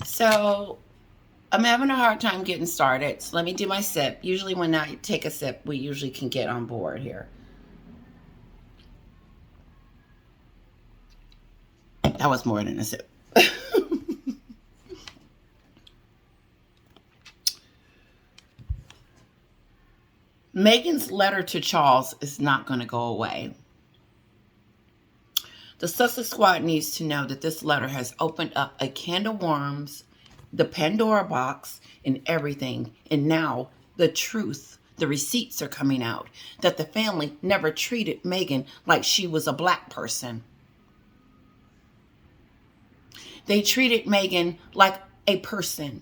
So I'm having a hard time getting started. So let me do my sip. Usually when I take a sip, we usually can get on board here. That was more than a sip. Meghan's letter to Charles is not going to go away. The Sussex Squad needs to know that this letter has opened up a can of worms, the Pandora box, and everything. And now the truth, the receipts are coming out that the family never treated Meghan like she was a black person. They treated Meghan like a person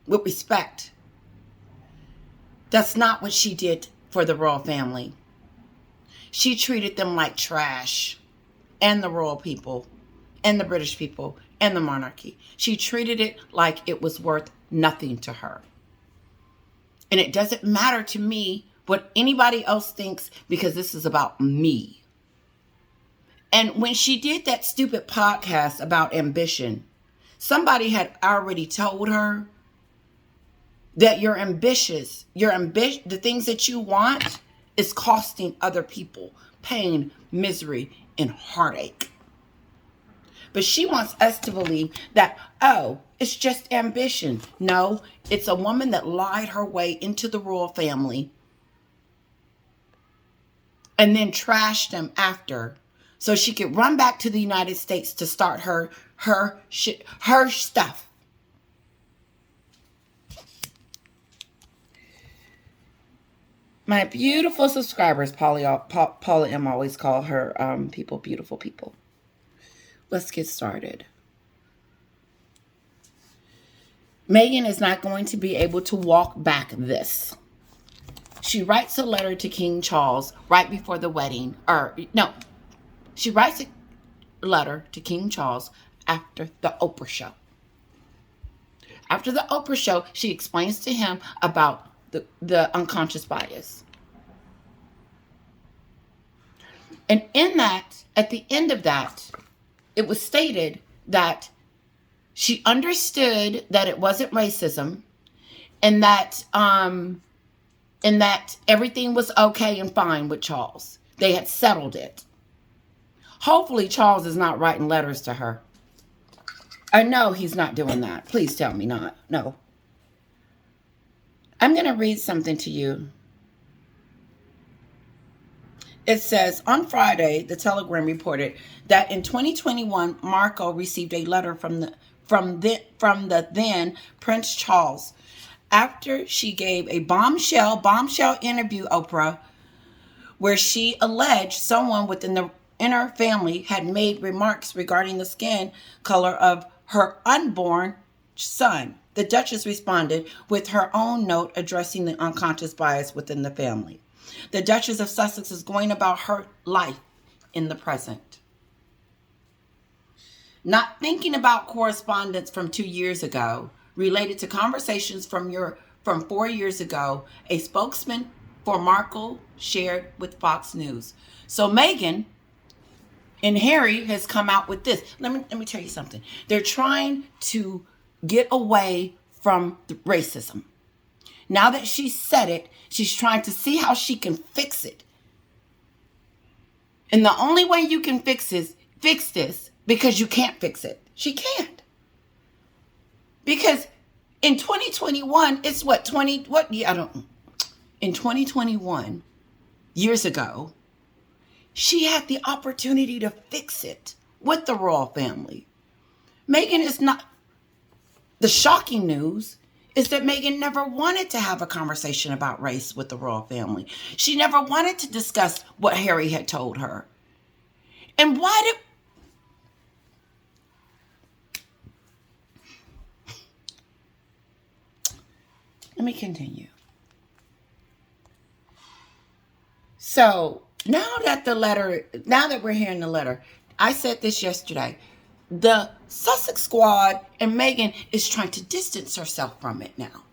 with respect. That's not what she did for the royal family. She treated them like trash, and the royal people, and the British people, and the monarchy. She treated it like it was worth nothing to her. And it doesn't matter to me what anybody else thinks, because this is about me. And when she did that stupid podcast about ambition, somebody had already told her that you're ambitious. The things that you want is costing other people pain, misery, and heartache. But she wants us to believe that, oh, it's just ambition. No, it's a woman that lied her way into the royal family and then trashed them after, so she could run back to the United States to start her stuff. My beautiful subscribers, Paula M always call her people beautiful people. Let's get started. Meghan is not going to be able to walk back this. She writes a letter to King Charles right before the wedding. She writes a letter to King Charles after the Oprah show. After the Oprah show, she explains to him about the unconscious bias. And in that, at the end of that, it was stated that she understood that it wasn't racism, and that everything was okay and fine with Charles. They had settled it. Hopefully Charles is not writing letters to her. I know he's not doing that. Please tell me not. No. I'm going to read something to you. It says, on Friday, the Telegram reported that in 2021, Marco received a letter from the then Prince Charles after she gave a bombshell interview, Oprah, where she alleged someone within the inner family had made remarks regarding the skin color of her unborn son. The Duchess responded with her own note addressing the unconscious bias within the family. The Duchess of Sussex is going about her life in the present, not thinking about correspondence from 2 years ago related to conversations from 4 years ago, a spokesman for Markle shared with Fox News. So Meghan and Harry has come out with this. Let me tell you something. They're trying to get away from the racism. Now that she said it, she's trying to see how she can fix it. And the only way you can fix this, because you can't fix it. She can't. Because in 2021, it's in 2021, years ago, she had the opportunity to fix it with the royal family. Meghan is not. The shocking news is that Meghan never wanted to have a conversation about race with the royal family. She never wanted to discuss what Harry had told her. And why Let me continue. So now that we're hearing the letter, I said this yesterday. The Sussex Squad and Meghan is trying to distance herself from it now.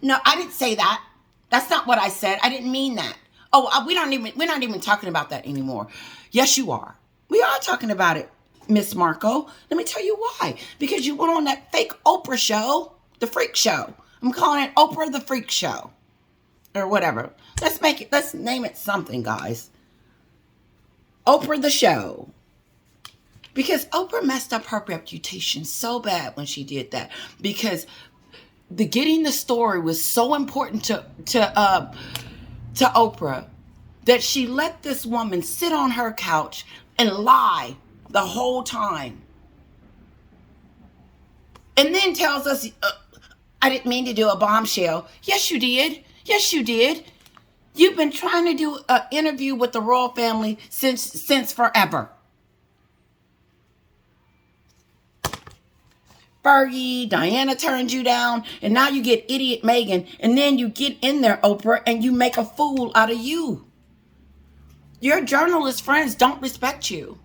No, I didn't say that. That's not what I said. I didn't mean that. Oh, we're not even talking about that anymore. Yes, you are. We are talking about it. Miss Marco. Let me tell you why. Because you went on that fake Oprah show, the Freak Show. I'm calling it Oprah the Freak Show. Or whatever. Let's name it something, guys. Oprah the Show. Because Oprah messed up her reputation so bad when she did that. Because getting the story was so important to Oprah that she let this woman sit on her couch and lie the whole time. And then tells us, I didn't mean to do a bombshell. Yes, you did. Yes, you did. You've been trying to do an interview with the royal family since forever. Fergie, Diana turned you down, and now you get idiot Meghan, and then you get in there, Oprah, and you make a fool out of you. Your journalist friends don't respect you.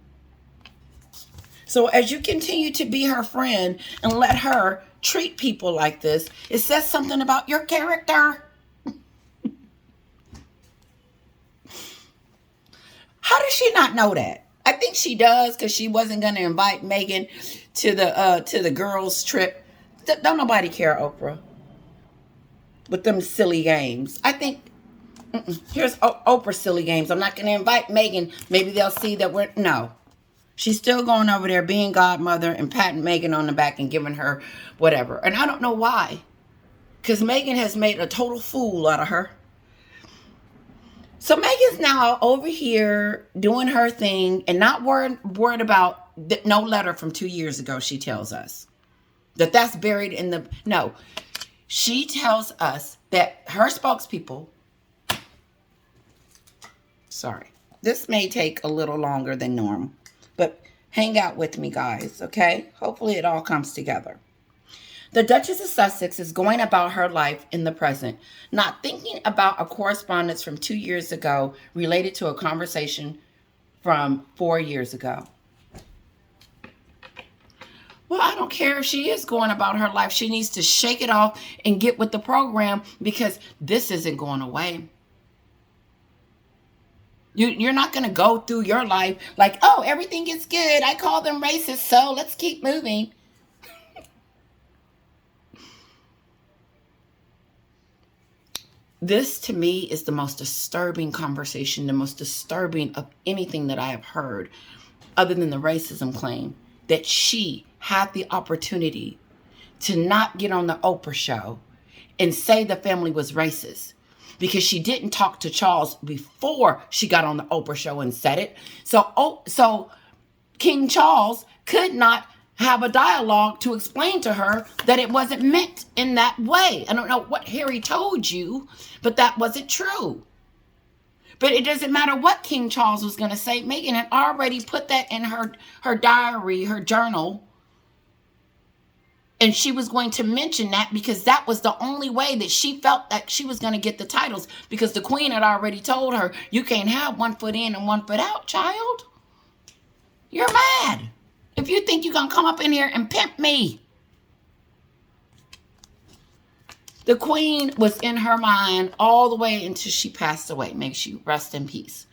So as you continue to be her friend and let her treat people like this, it says something about your character. How does she not know that? I think she does, because she wasn't going to invite Meghan to the girls' trip. Don't nobody care, Oprah, with them silly games. I think here's Oprah's silly games. I'm not going to invite Meghan. Maybe they'll see that we're no. She's still going over there being godmother and patting Meghan on the back and giving her whatever. And I don't know why, because Meghan has made a total fool out of her. So Meghan's now over here doing her thing and not worried about no letter from 2 years ago. She tells us that's buried in the... No, she tells us that her spokespeople... Sorry, this may take a little longer than normal, but hang out with me, guys, okay? Hopefully it all comes together. The Duchess of Sussex is going about her life in the present, not thinking about a correspondence from 2 years ago related to a conversation from 4 years ago. Well, I don't care if she is going about her life. She needs to shake it off and get with the program, because this isn't going away. You're not going to go through your life like, oh, everything is good. I call them racist, so let's keep moving. This, to me, is the most disturbing conversation, the most disturbing of anything that I have heard, other than the racism claim, that she had the opportunity to not get on the Oprah show and say the family was racist, because she didn't talk to Charles before she got on the Oprah show and said it. So King Charles could not have a dialogue to explain to her that it wasn't meant in that way. I don't know what Harry told you, but that wasn't true. But it doesn't matter what King Charles was going to say. Meghan had already put that in her diary, her journal. And she was going to mention that because that was the only way that she felt that she was going to get the titles, because the Queen had already told her, you can't have 1 foot in and 1 foot out, child. You're mad if you think you're going to come up in here and pimp me. The Queen was in her mind all the way until she passed away. May she rest in peace.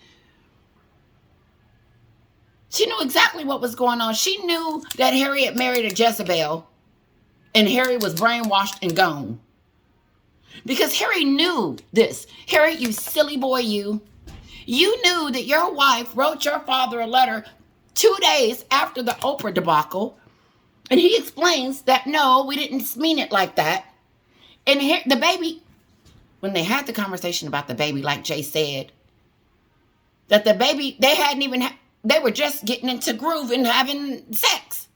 She knew exactly what was going on. She knew that Harry had married a Jezebel, and Harry was brainwashed and gone. Because Harry knew this. Harry, you silly boy, you. You knew that your wife wrote your father a letter 2 days after the Oprah debacle. And he explains that, no, we didn't mean it like that. And here, the baby, when they had the conversation about the baby, like Jay said, that the baby, they hadn't even, they were just getting into groove and having sex.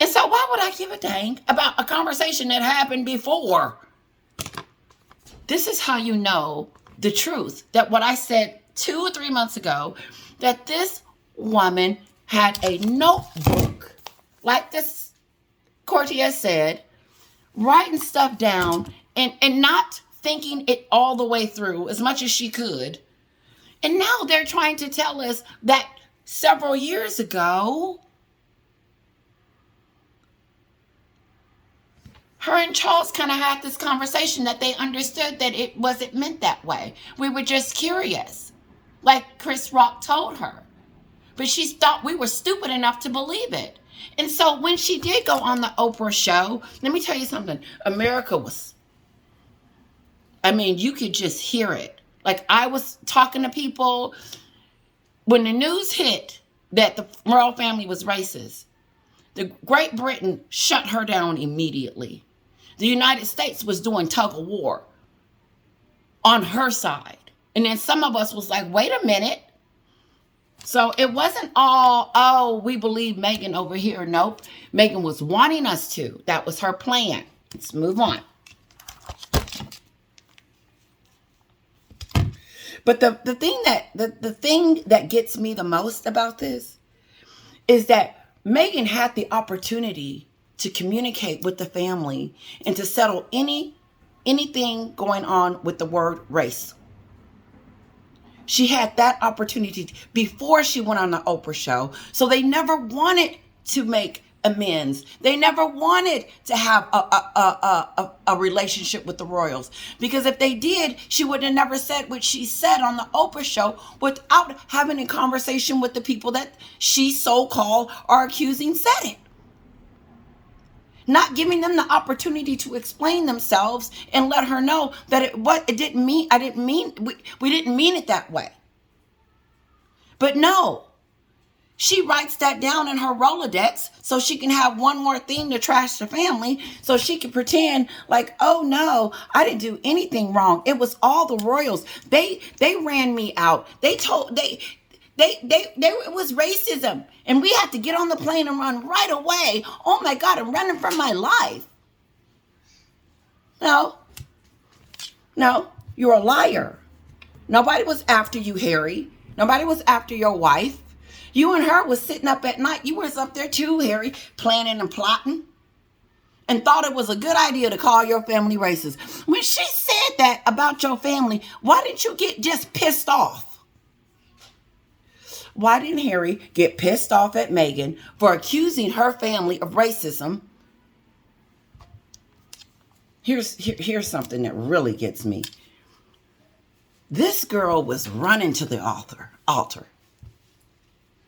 And so why would I give a dang about a conversation that happened before? This is how you know the truth. That what I said 2 or 3 months ago, that this woman had a notebook, like this courtier said, writing stuff down and not thinking it all the way through as much as she could. And now they're trying to tell us that several years ago, her and Charles kind of had this conversation that they understood that it wasn't meant that way. We were just curious, like Chris Rock told her. but she thought we were stupid enough to believe it. And so when she did go on the Oprah show, let me tell you something. America was, I mean, you could just hear it. Like, I was talking to people when the news hit that the royal family was racist. The Great Britain shut her down immediately. The United States was doing tug of war on her side. And then some of us was like, wait a minute. So it wasn't all, oh, we believe Meghan over here. Nope. Meghan was wanting us to. That was her plan. Let's move on. But the thing that gets me the most about this is that Meghan had the opportunity to communicate with the family and to settle anything going on with the word race. She had that opportunity before she went on the Oprah show. So they never wanted to make amends. They never wanted to have a relationship with the royals. Because if they did, she would have never said what she said on the Oprah show without having a conversation with the people that she so-called are accusing said it. Not giving them the opportunity to explain themselves and let her know that we didn't mean it that way. But no, she writes that down in her Rolodex so she can have one more thing to trash the family, so she can pretend like, oh no, I didn't do anything wrong. It was all the royals. They ran me out. It was racism. And we had to get on the plane and run right away. Oh my God, I'm running for my life. No, you're a liar. Nobody was after you, Harry. Nobody was after your wife. You and her was sitting up at night. You was up there too, Harry, planning and plotting. And thought it was a good idea to call your family racist. When she said that about your family, why didn't you get just pissed off? Why didn't Harry get pissed off at Meghan for accusing her family of racism? Here's something that really gets me. This girl was running to the altar.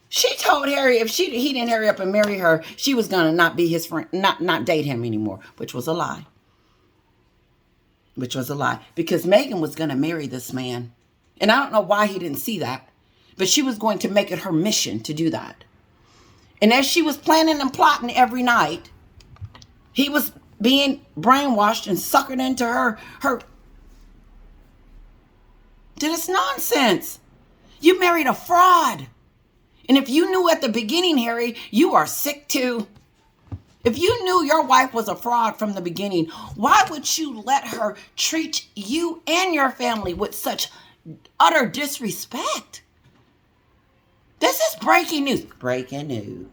She told Harry if he didn't hurry up and marry her, she was gonna not be his friend, not date him anymore, which was a lie. Because Meghan was gonna marry this man, and I don't know why he didn't see that. But she was going to make it her mission to do that. And as she was planning and plotting every night, he was being brainwashed and suckered into her. This nonsense. You married a fraud. And if you knew at the beginning, Harry, you are sick too. If you knew your wife was a fraud from the beginning, why would you let her treat you and your family with such utter disrespect? This is breaking news. Breaking news.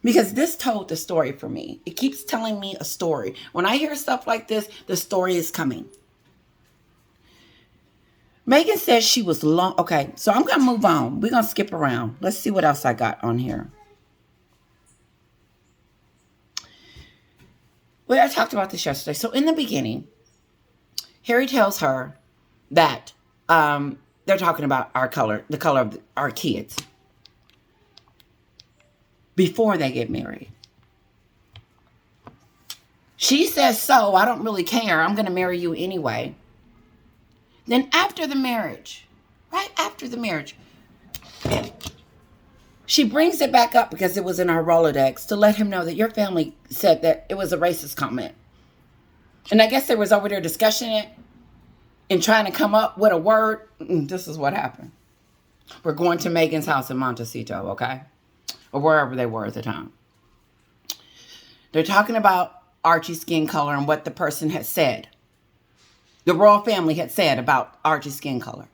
Because this told the story for me. It keeps telling me a story. When I hear stuff like this, the story is coming. Meghan says she was long. Okay, so I'm going to move on. We're going to skip around. Let's see what else I got on here. Well, I talked about this yesterday. So in the beginning, Harry tells her that they're talking about the color of our kids before they get married. She says, so I don't really care. I'm going to marry you anyway. Then after the marriage, right after the marriage, she brings it back up because it was in her Rolodex to let him know that your family said that it was a racist comment. And I guess there was over there discussing it and trying to come up with a word. This is what happened. We're going to Meghan's house in Montecito, okay? Or wherever they were at the time. They're talking about Archie's skin color and what the person had said. The royal family had said about Archie's skin color.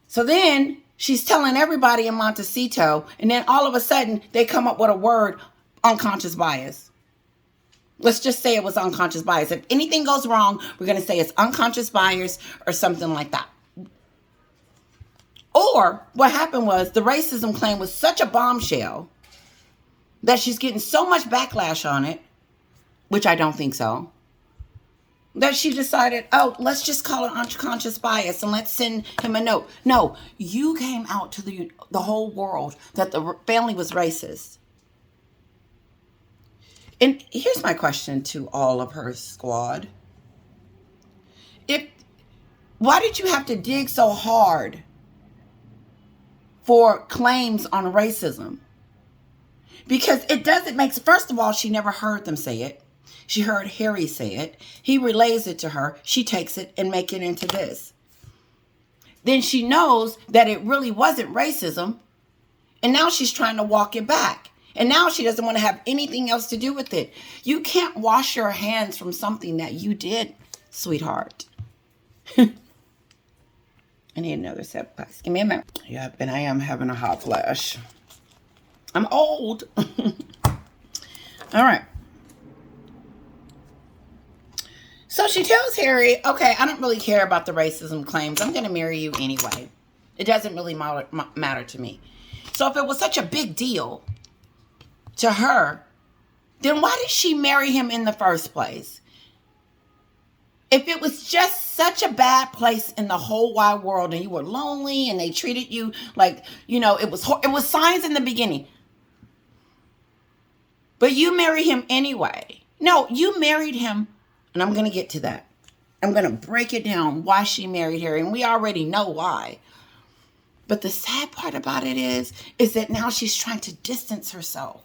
So then she's telling everybody in Montecito, and then all of a sudden they come up with a word, unconscious bias. Let's just say it was unconscious bias. If anything goes wrong, we're going to say it's unconscious bias or something like that. Or what happened was the racism claim was such a bombshell that she's getting so much backlash on it, which I don't think so. that she decided, oh, let's just call it unconscious bias and let's send him a note. No, you came out to the whole world that the family was racist. And here's my question to all of her squad. Why did you have to dig so hard for claims on racism? Because it doesn't make, first of all, she never heard them say it. She heard Harry say it. He relays it to her. She takes it and makes it into this. Then she knows that it really wasn't racism. And now she's trying to walk it back. And now she doesn't want to have anything else to do with it. You can't wash your hands from something that you did, sweetheart. I need another sip, guys. Give me a minute. Yep, and I am having a hot flash. I'm old. All right. So she tells Harry, okay, I don't really care about the racism claims. I'm going to marry you anyway. It doesn't really matter to me. So if it was such a big deal to her, then why did she marry him in the first place? If it was just such a bad place in the whole wide world and you were lonely and they treated you like, it was signs in the beginning. But you marry him anyway. No, you married him. And I'm going to get to that. I'm going to break it down why she married Harry. And we already know why. But the sad part about it is that now she's trying to distance herself.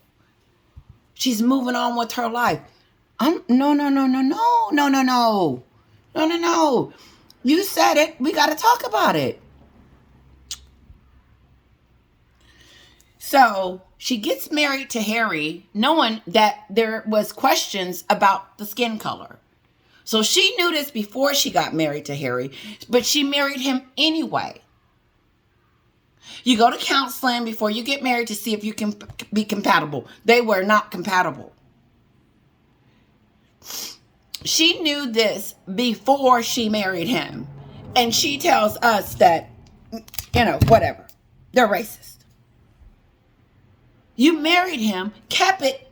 She's moving on with her life. No. You said it. We got to talk about it. So she gets married to Harry knowing that there was questions about the skin color. So she knew this before she got married to Harry, but she married him anyway. You go to counseling before you get married to see if you can be compatible. They were not compatible. She knew this before she married him. And she tells us that, whatever. They're racist. You married him, kept it,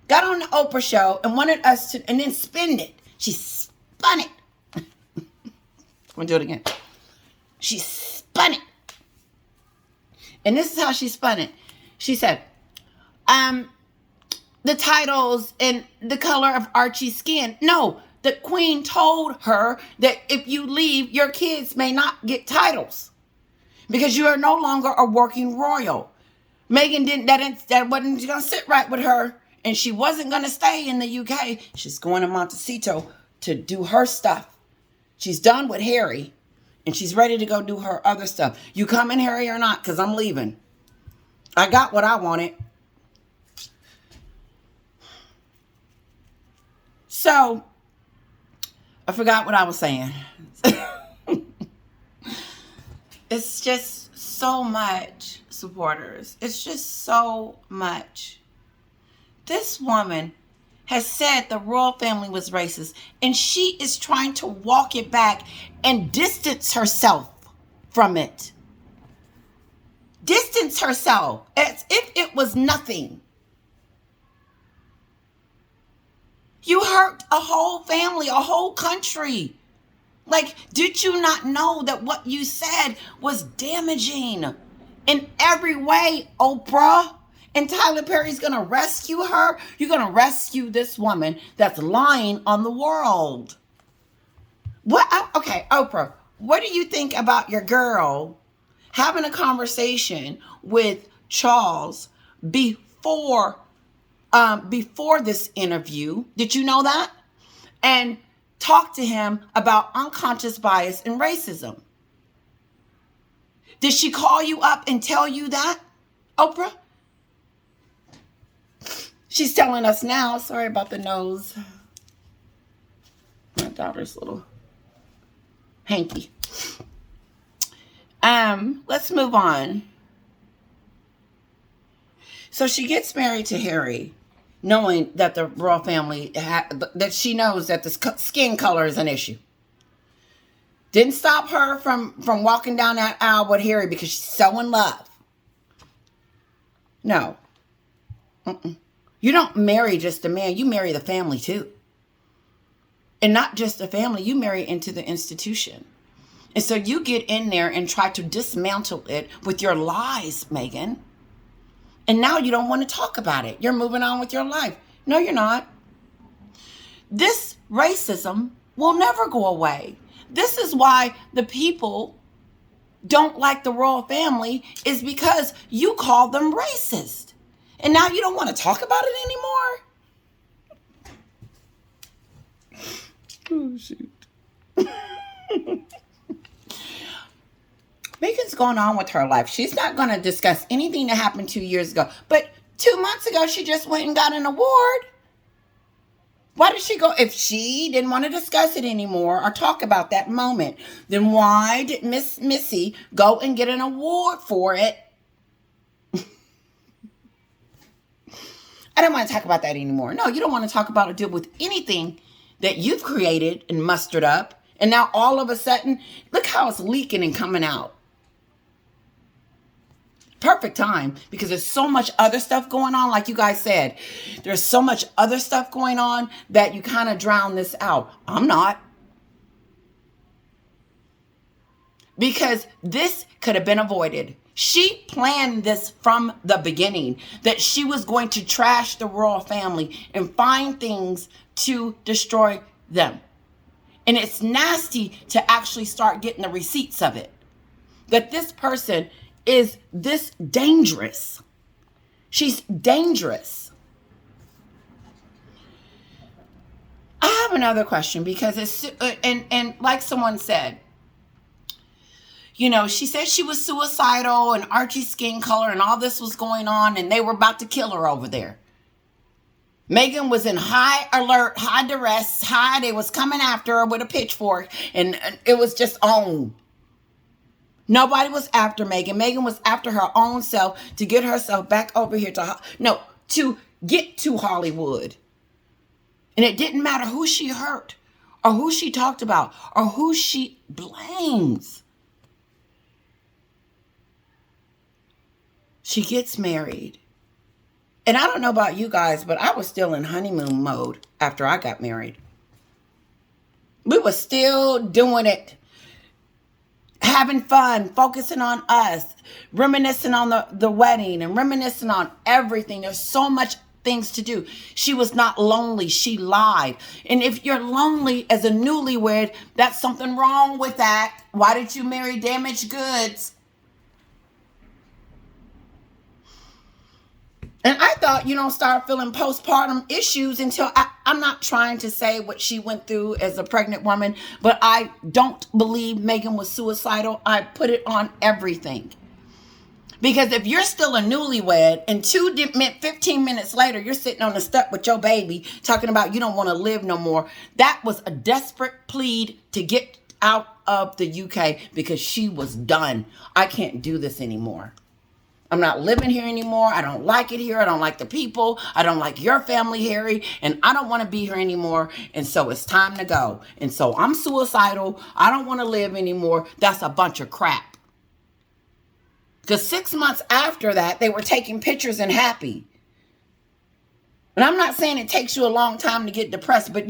got on the Oprah show and wanted us to, and then spend it. She spun it. I'm going to do it again. She spun it. And this is how she spun it. She said, the titles and the color of Archie's skin. No, the queen told her that if you leave, your kids may not get titles because you are no longer a working royal. Meghan that wasn't going to sit right with her. And she wasn't going to stay in the UK. She's going to Montecito to do her stuff. She's done with Harry. And she's ready to go do her other stuff. You coming, Harry, or not? Because I'm leaving. I got what I wanted. So, I forgot what I was saying. It's just so much, supporters. It's just so much. This woman has said the royal family was racist, and she is trying to walk it back and distance herself from it. Distance herself as if it was nothing. You hurt a whole family, a whole country. Like, did you not know that what you said was damaging in every way, Oprah? And Tyler Perry's going to rescue her? You're going to rescue this woman that's lying on the world. Okay, Oprah, what do you think about your girl having a conversation with Charles before this interview? Did you know that? And talk to him about unconscious bias and racism. Did she call you up and tell you that, Oprah? She's telling us now. Sorry about the nose. My daughter's little hanky. Let's move on. So she gets married to Harry, knowing that the royal family, that she knows that the skin color is an issue. Didn't stop her from walking down that aisle with Harry because she's so in love. No. You don't marry just a man. You marry the family too. And not just the family, you marry into the institution. And so you get in there and try to dismantle it with your lies, Meghan. And now you don't want to talk about it. You're moving on with your life. No, you're not. This racism will never go away. This is why the people don't like the royal family, is because you call them racist. And now you don't want to talk about it anymore? Oh, shoot. Meghan's going on with her life. She's not going to discuss anything that happened 2 years ago. But 2 months ago, she just went and got an award. Why did she go? If she didn't want to discuss it anymore or talk about that moment, then why did Miss Missy go and get an award for it? I don't want to talk about that anymore. No, you don't want to talk about or deal with anything that you've created and mustered up. And now all of a sudden, look how it's leaking and coming out. Perfect time, because there's so much other stuff going on. Like you guys said, there's so much other stuff going on that you kind of drown this out. I'm not. Because this could have been avoided. She planned this from the beginning, that she was going to trash the royal family and find things to destroy them. And it's nasty to actually start getting the receipts of it. That this person is this dangerous. She's dangerous. I have another question, because it's, and like someone said, you know, she said she was suicidal and Archie's skin color and all this was going on and they were about to kill her over there. Meghan was in high alert, high duress, they was coming after her with a pitchfork, and it was just on. Nobody was after Meghan. Meghan was after her own self to get herself back over here to get to Hollywood. And it didn't matter who she hurt or who she talked about or who she blames. She gets married. And I don't know about you guys, but I was still in honeymoon mode after I got married. We were still doing it. Having fun, focusing on us, reminiscing on the wedding and reminiscing on everything. There's so much things to do. She was not lonely. She lied. And if you're lonely as a newlywed, that's something wrong with that. Why did you marry damaged goods? And I thought you don't start feeling postpartum issues until I'm not trying to say what she went through as a pregnant woman, but I don't believe Meghan was suicidal. I put it on everything. Because if you're still a newlywed and 15 minutes later, you're sitting on the step with your baby talking about you don't want to live no more, that was a desperate plead to get out of the UK because she was done. I can't do this anymore. I'm not living here anymore. I don't like it here. I don't like the people. I don't like your family, Harry. And I don't want to be here anymore. And so it's time to go. And so I'm suicidal. I don't want to live anymore. That's a bunch of crap. Because 6 months after that, they were taking pictures and happy. And I'm not saying it takes you a long time to get depressed, but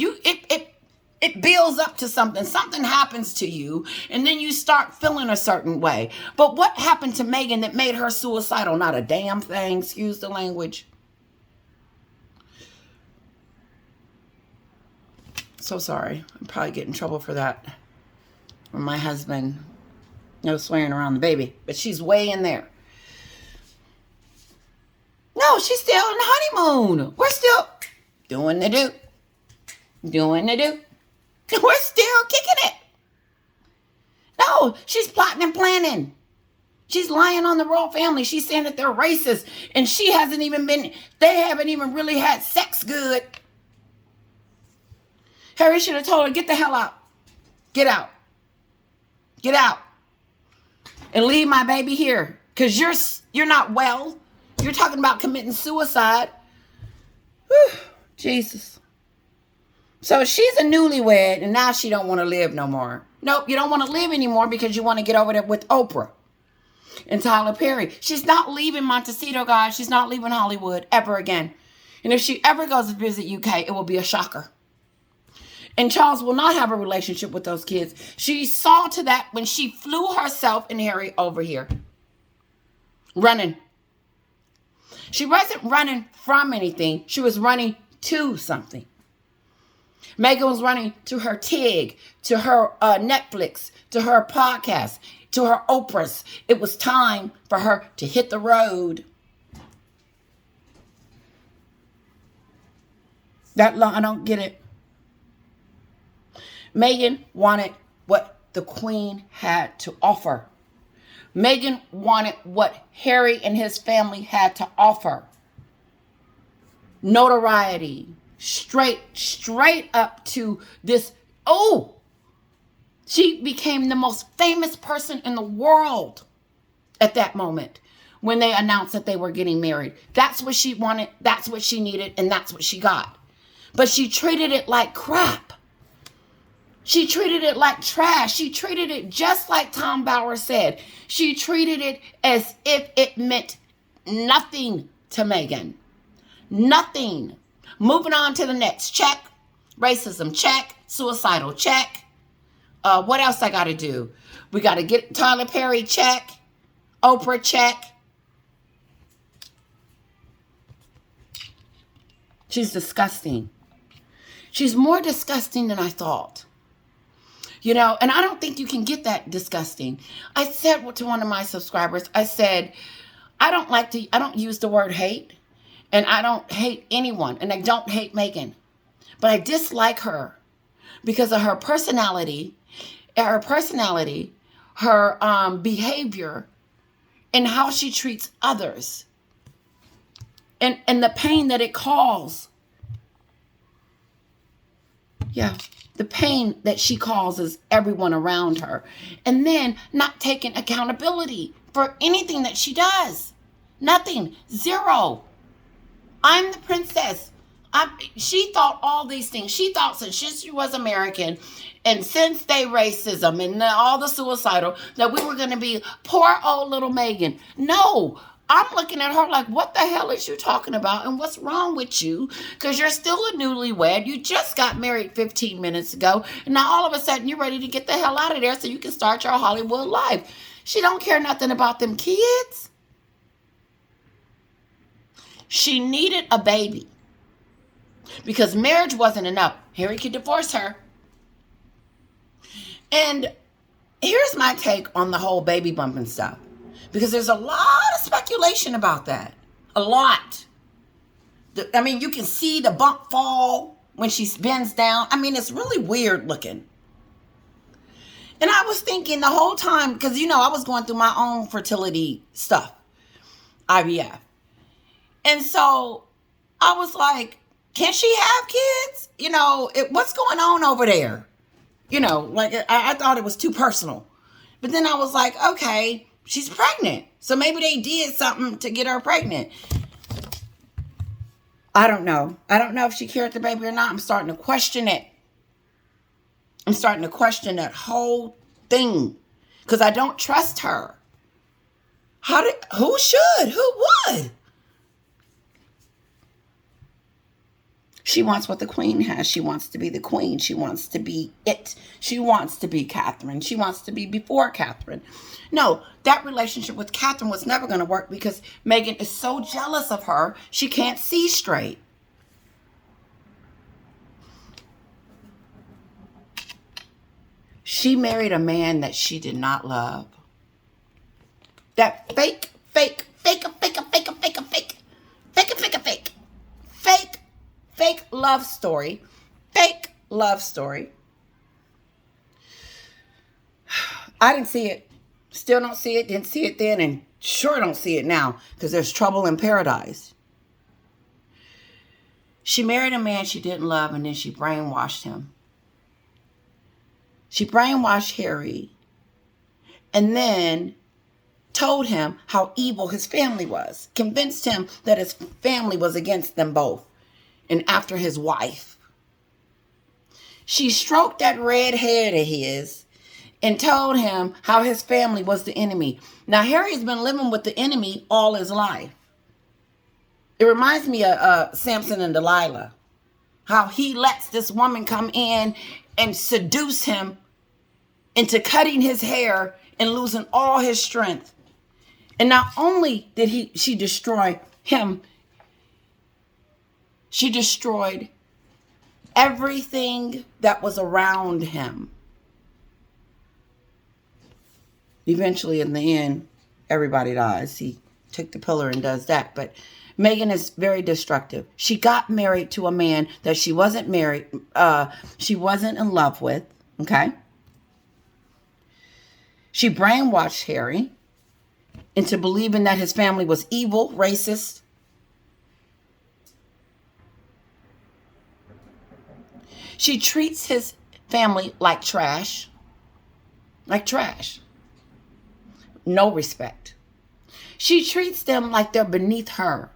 it builds up to something. Something happens to you, and then you start feeling a certain way. But what happened to Meghan that made her suicidal? Not a damn thing. Excuse the language. So sorry. I'm probably getting in trouble for that. Or my husband, no swearing around the baby. But she's way in there. No, she's still in the honeymoon. We're still doing the do. Doing the do. We're still kicking it. No, she's plotting and planning. She's lying on the royal family. She's saying that they're racist. And they haven't even really had sex good. Harry should have told her, get the hell out. Get out. Get out. And leave my baby here. Because you're not well. You're talking about committing suicide. Whew, Jesus. So she's a newlywed, and now she don't want to live no more. Nope, you don't want to live anymore because you want to get over there with Oprah and Tyler Perry. She's not leaving Montecito, guys. She's not leaving Hollywood ever again. And if she ever goes to visit UK, it will be a shocker. And Charles will not have a relationship with those kids. She saw to that when she flew herself and Harry over here. Running. She wasn't running from anything. She was running to something. Meghan was running to her TIG, to her Netflix, to her podcast, to her Oprahs. It was time for her to hit the road. I don't get it. Meghan wanted what the Queen had to offer. Meghan wanted what Harry and his family had to offer. Notoriety. Straight up to this. Oh, she became the most famous person in the world at that moment when they announced that they were getting married. That's what she wanted. That's what she needed. And that's what she got. But she treated it like crap. She treated it like trash. She treated it just like Tom Bauer said. She treated it as if it meant nothing to Meghan. Nothing. Moving on to the next. Check. Racism. Check. Suicidal. Check. What else I got to do? We got to get Tyler Perry. Check. Oprah. Check. She's disgusting. She's more disgusting than I thought. You know, and I don't think you can get that disgusting. I said to one of my subscribers, I said, I don't use the word hate, and I don't hate anyone, and I don't hate Meghan, but I dislike her because of her personality, her behavior, and how she treats others, and the pain that it causes. Yeah. The pain that she causes everyone around her. And then not taking accountability for anything that she does. Nothing. Zero. I'm the princess. She thought all these things. She thought since she was American and since they racism and all the suicidal that we were going to be poor old little Meghan. No. I'm looking at her like, what the hell is you talking about? And what's wrong with you? Because you're still a newlywed. You just got married 15 minutes ago. And now all of a sudden you're ready to get the hell out of there so you can start your Hollywood life. She don't care nothing about them kids. She needed a baby. Because marriage wasn't enough. Harry could divorce her. And here's my take on the whole baby bumping stuff. Because there's a lot of speculation about that. A lot. I mean, you can see the bump fall when she bends down. I mean, it's really weird looking. And I was thinking the whole time, because, you know, I was going through my own fertility stuff. IVF. And so I was like, can she have kids? You know, what's going on over there? You know, like I thought it was too personal. But then I was like, okay. She's pregnant. So maybe they did something to get her pregnant. I don't know. I don't know if she carried the baby or not. I'm starting to question it. I'm starting to question that whole thing. Because I don't trust her. Who should? Who would? She wants what the Queen has. She wants to be the Queen. She wants to be it. She wants to be Catherine. She wants to be before Catherine. No, that relationship with Catherine was never going to work because Meghan is so jealous of her, she can't see straight. She married a man that she did not love. That fake love story. Fake love story. I didn't see it. Still don't see it. Didn't see it then and sure don't see it now because there's trouble in paradise. She married a man she didn't love and then she brainwashed him. She brainwashed Harry and then told him how evil his family was. Convinced him that his family was against them both and after his wife. She stroked that red head of his and told him how his family was the enemy. Now, Harry's been living with the enemy all his life. It reminds me of Samson and Delilah. how he lets this woman come in and seduce him into cutting his hair and losing all his strength. And not only did she destroy him, she destroyed everything that was around him. Eventually, in the end, everybody dies. He took the pillar and does that. But Meghan is very destructive. She got married to a man that she wasn't she wasn't in love with. Okay. She brainwashed Harry into believing that his family was evil, racist. She treats his family like trash. Like trash. No respect. She treats them like they're beneath her.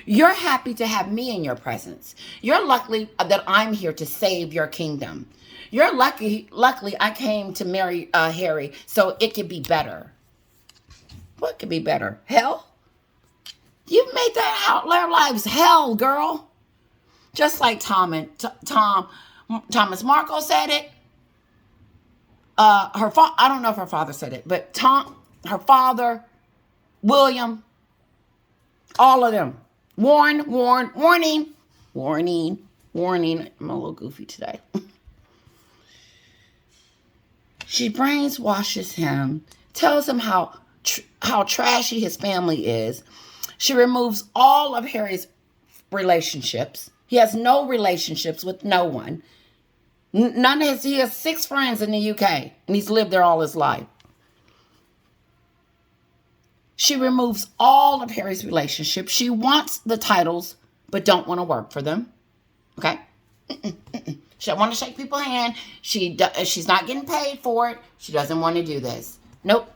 You're happy to have me in your presence. You're lucky that I'm here to save your kingdom. You're luckily I came to marry Harry so it could be better. What could be better? Hell? You've made their lives hell, girl. Just like Thomas Markle said it. I don't know if her father said it, but her father, William, all of them. Warning. I'm a little goofy today. She brainwashes him, tells him how trashy his family is. She removes all of Harry's relationships. He has no relationships with no one. He has 6 friends in the UK, and he's lived there all his life. She removes all of Harry's relationships. She wants the titles, but don't want to work for them. Okay? She don't want to shake people's hand. She's not getting paid for it. She doesn't want to do this. Nope.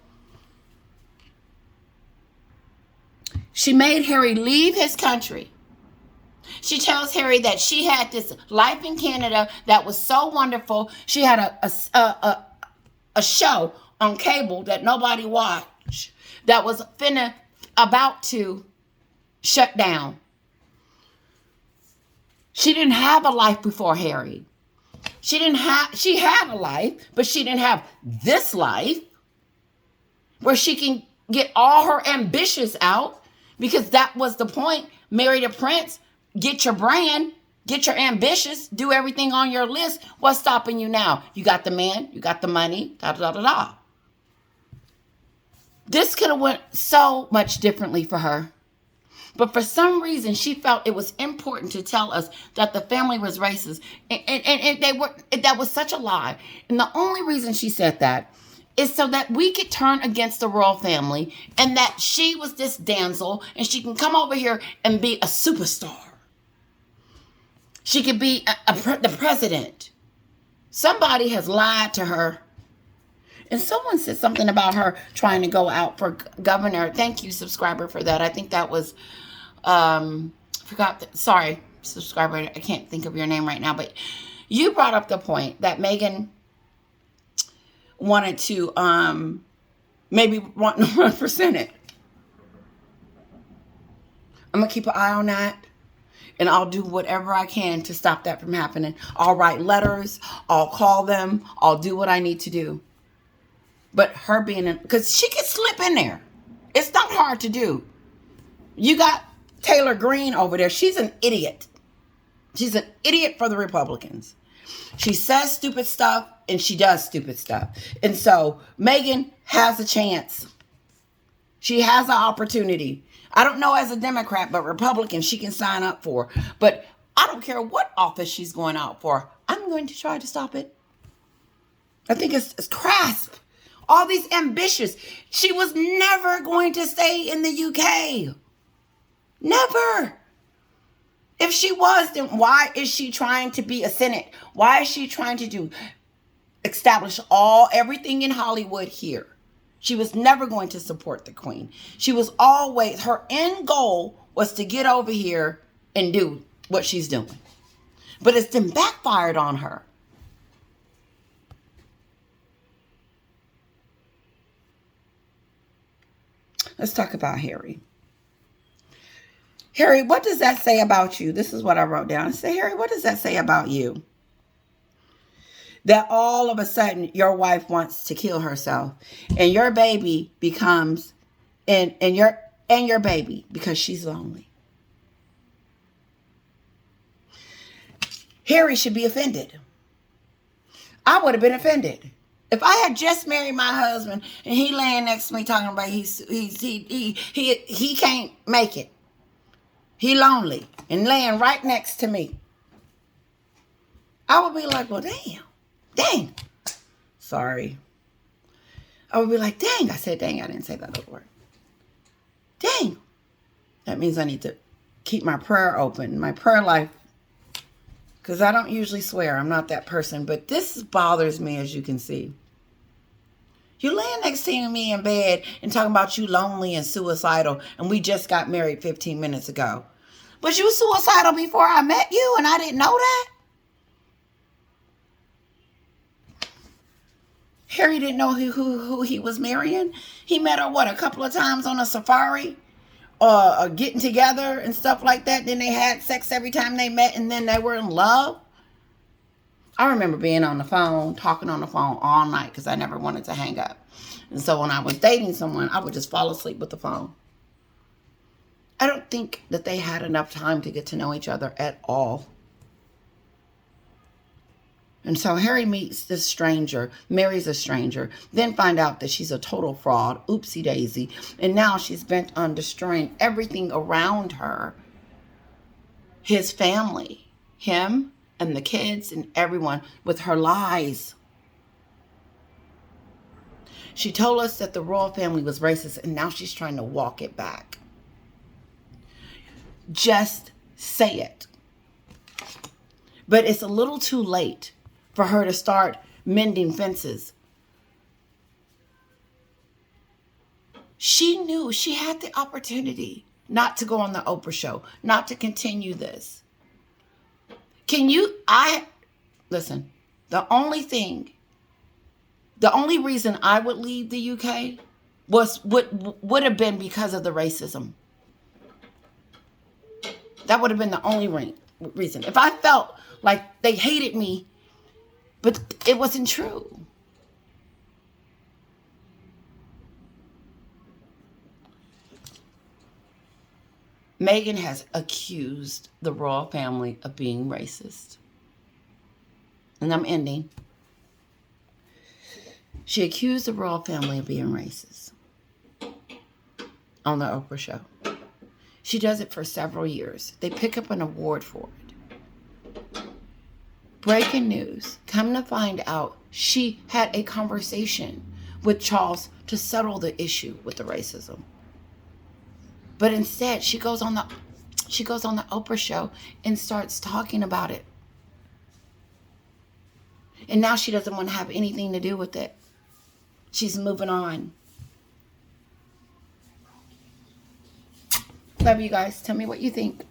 She made Harry leave his country. She tells Harry that she had this life in Canada that was so wonderful. She had a show on cable that nobody watched that was about to shut down. She didn't have a life before Harry. She had a life, but she didn't have this life where she can get all her ambitions out, because that was the point. Marry a prince, get your brand, get your ambitions, do everything on your list. What's stopping you now? You got the man, you got the money, da-da-da-da-da. This could have went so much differently for her. But for some reason, she felt it was important to tell us that the family was racist. And that was such a lie. And the only reason she said that is so that we could turn against the royal family, and that she was this damsel and she can come over here and be a superstar. She could be the president. Somebody has lied to her. And someone said something about her trying to go out for governor. Thank you, subscriber, for that. I think that was, sorry, subscriber, I can't think of your name right now. But you brought up the point that Meghan wanted to maybe want to run for Senate. I'm going to keep an eye on that. And I'll do whatever I can to stop that from happening. I'll write letters. I'll call them. I'll do what I need to do. But her being in, because she could slip in there. It's not hard to do. You got Taylor Greene over there. She's an idiot. She's an idiot for the Republicans. She says stupid stuff and she does stupid stuff. And so Meghan has a chance. She has an opportunity. I don't know as a Democrat, but Republican she can sign up for. But I don't care what office she's going out for. I'm going to try to stop it. I think it's crass. All these ambitious. She was never going to stay in the UK. Never. If she was, then why is she trying to be a Senate? Why is she trying to establish everything in Hollywood here? She was never going to support the Queen. She was always, her end goal was to get over here and do what she's doing. But it's been backfired on her. Let's talk about Harry. Harry, what does that say about you? This is what I wrote down. I said, Harry, what does that say about you? That all of a sudden your wife wants to kill herself and your baby becomes and your baby because she's lonely. Harry should be offended. I would have been offended. If I had just married my husband and he laying next to me talking about he can't make it. He lonely and laying right next to me. I would be like, well, dang. Sorry. I would be like, dang. I said, dang, I didn't say that other word. Dang. That means I need to keep my prayer open, my prayer life. Because I don't usually swear. I'm not that person. But this bothers me, as you can see. You're laying next to me in bed and talking about you lonely and suicidal. And we just got married 15 minutes ago. Was you suicidal before I met you and I didn't know that? Harry didn't know who he was marrying. He met her, a couple of times on a safari? Or getting together and stuff like that. Then they had sex every time they met and then they were in love. I remember being on the phone, talking on the phone all night because I never wanted to hang up. And so when I was dating someone, I would just fall asleep with the phone. I don't think that they had enough time to get to know each other at all. And so Harry meets this stranger, marries a stranger, then find out that she's a total fraud, oopsie daisy, and now she's bent on destroying everything around her. His family, him and the kids and everyone with her lies. She told us that the royal family was racist and now she's trying to walk it back. Just say it. But it's a little too late for her to start mending fences. She knew she had the opportunity not to go on the Oprah show, not to continue this. Listen, the only reason I would leave the UK would have been because of the racism. That would have been the only reason. If I felt like they hated me, but it wasn't true. Meghan has accused the royal family of being racist. And I'm ending. She accused the royal family of being racist on the Oprah show. She does it for several years. They pick up an award for it. Breaking news. Come to find out, she had a conversation with Charles to settle the issue with the racism. But instead, she goes on the Oprah show and starts talking about it. And now she doesn't want to have anything to do with it. She's moving on. Love you guys. Tell me what you think.